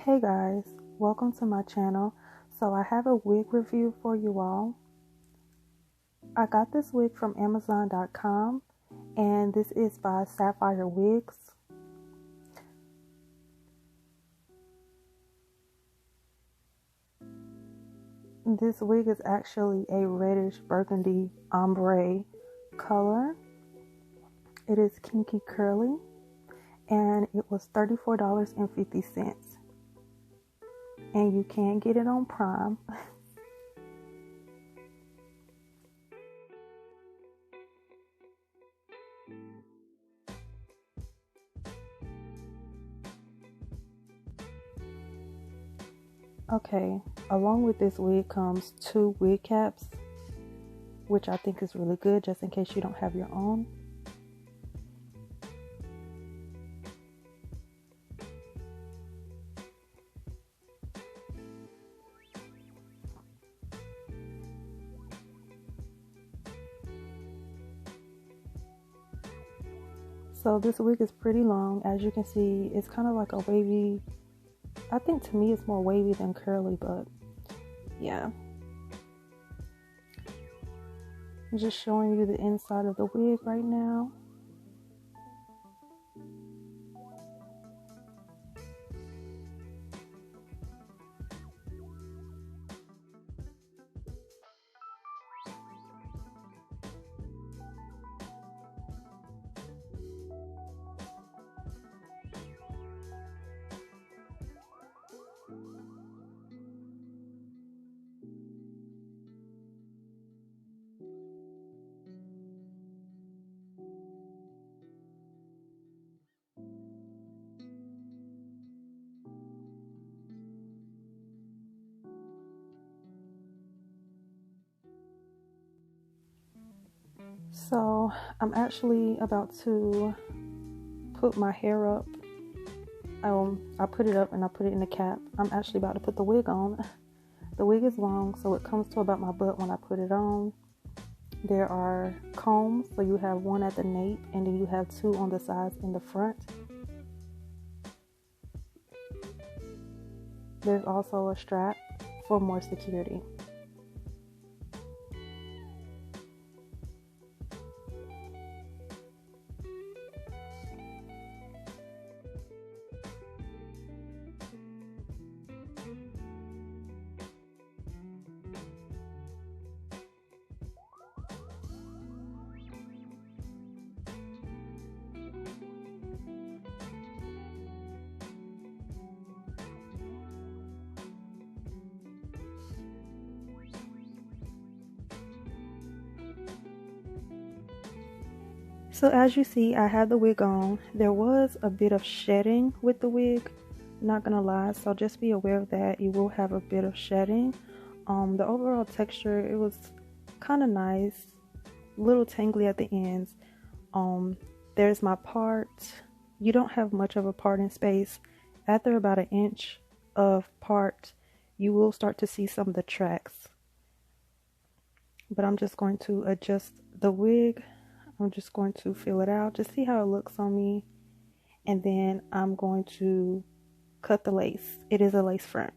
Hey guys, welcome to my channel. So I have a wig review for you all. I got this wig from Amazon.com and this is by Sapphire Wigs. This wig is actually a reddish burgundy ombre color. It is kinky curly and it was $34.50. And you can get it on Prime. Okay, along with this wig comes 2 wig caps, which I think is really good just in case you don't have your own. So this wig is pretty long. As you can see, it's kind of like a wavy, I think to me it's more wavy than curly, but yeah. I'm just showing you the inside of the wig right now. So I'm actually about to put my hair up. I put it up and I put it in the cap. I'm actually about to put the wig on. The wig is long, so it comes to about my butt when I put it on. There are combs, so you have one at the nape and then you have 2 on the sides in the front. There's also a strap for more security. So as you see, I have the wig on. There was a bit of shedding with the wig, not gonna lie, so just be aware of that. You will have a bit of shedding. The overall texture, it was kind of nice, a little tangly at the ends. There's my part. You don't have much of a parting space. After about 1 inch of part, you will start to see some of the tracks. But I'm just going to adjust the wig. I'm just going to feel it out, just see how it looks on me. And then I'm going to cut the lace. It is a lace front.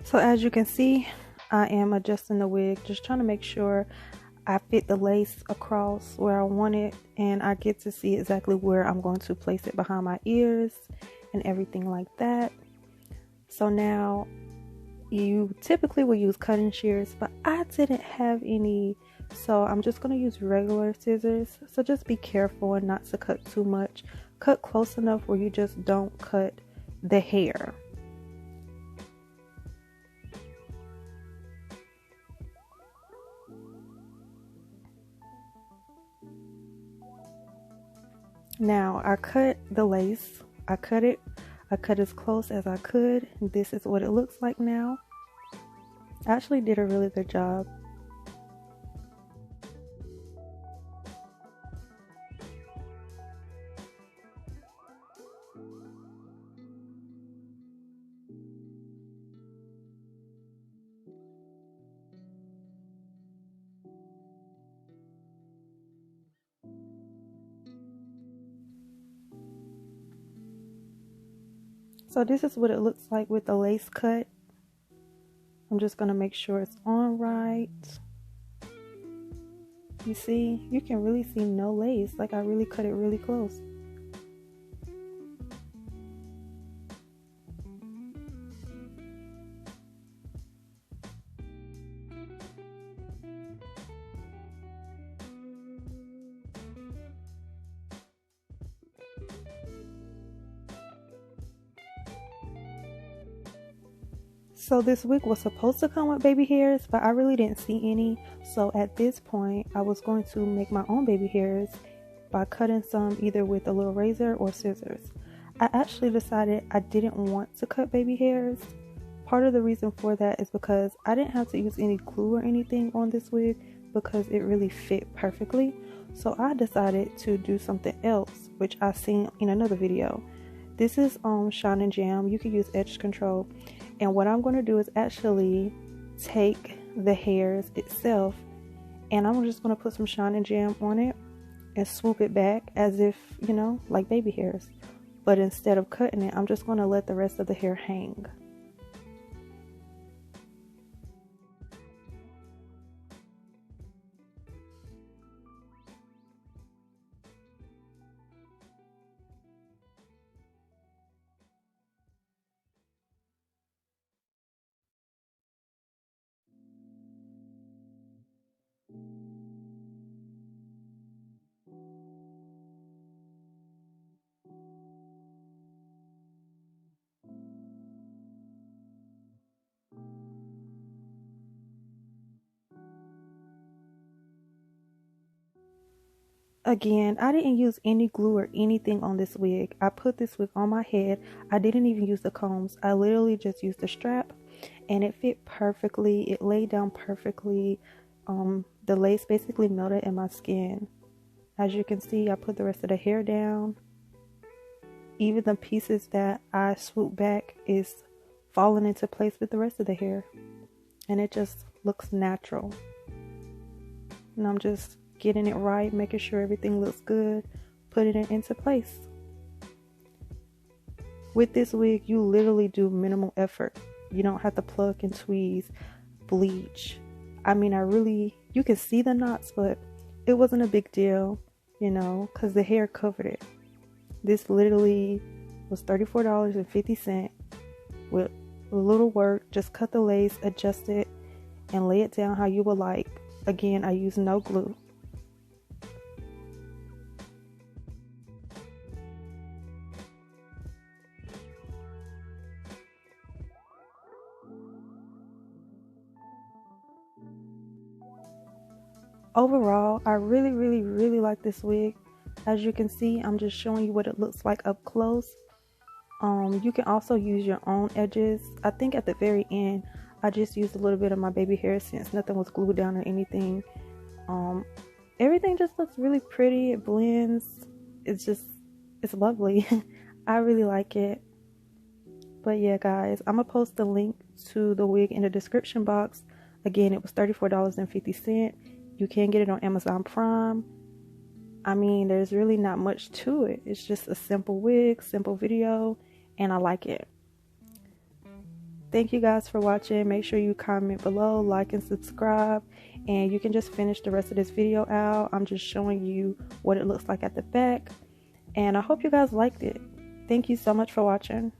So as you can see, I am adjusting the wig, just trying to make sure I fit the lace across where I want it, and I get to see exactly where I'm going to place it behind my ears and everything like that. So now you typically will use cutting shears, but I didn't have any, so I'm just going to use regular scissors. So just be careful and not to cut too much. Cut close enough where you just don't cut the hair. Now I cut the lace. I cut as close as I could. This is what it looks like now. I actually did a really good job. So this is what it looks like with the lace cut. I'm just going to make sure it's on right. You see, you can really see no lace. Like I really cut it really close. So this wig was supposed to come with baby hairs, but I really didn't see any. So at this point, I was going to make my own baby hairs by cutting some either with a little razor or scissors. I actually decided I didn't want to cut baby hairs. Part of the reason for that is because I didn't have to use any glue or anything on this wig because it really fit perfectly. So I decided to do something else, which I seen in another video. This is Shine and Jam. You can use edge control. And what I'm going to do is actually take the hairs itself and I'm just going to put some Shine and Jam on it and swoop it back as if, you know, like baby hairs. But instead of cutting it, I'm just going to let the rest of the hair hang. Again, I didn't use any glue or anything on this wig. I put this wig on my head. I didn't even use the combs. I literally just used the strap and it fit perfectly. It laid down perfectly. The lace basically melted in my skin. As you can see, I put the rest of the hair down. Even the pieces that I swooped back is falling into place with the rest of the hair. And it just looks natural. And I'm just getting it right, making sure everything looks good, putting it into place. With this wig, you literally do minimal effort. You don't have to pluck and tweeze, bleach. I mean, you can see the knots, but it wasn't a big deal, you know, because the hair covered it. This literally was $34.50 with a little work. Just cut the lace, adjust it, and lay it down how you would like. Again, I use no glue. Overall, I really like this wig. As you can see, I'm just showing you what it looks like up close. You can also use your own edges. I think at the very end, I just used a little bit of my baby hair since nothing was glued down or anything. Everything just looks really pretty. It blends. It's lovely. I really like it. But yeah, guys, I'm gonna post the link to the wig in the description box. Again, it was $34.50. You can get it on Amazon Prime. I mean, there's really not much to it. It's just a simple wig, simple video, and I like it. Thank you guys for watching. Make sure you comment below, like, and subscribe. And you can just finish the rest of this video out. I'm just showing you what it looks like at the back. And I hope you guys liked it. Thank you so much for watching.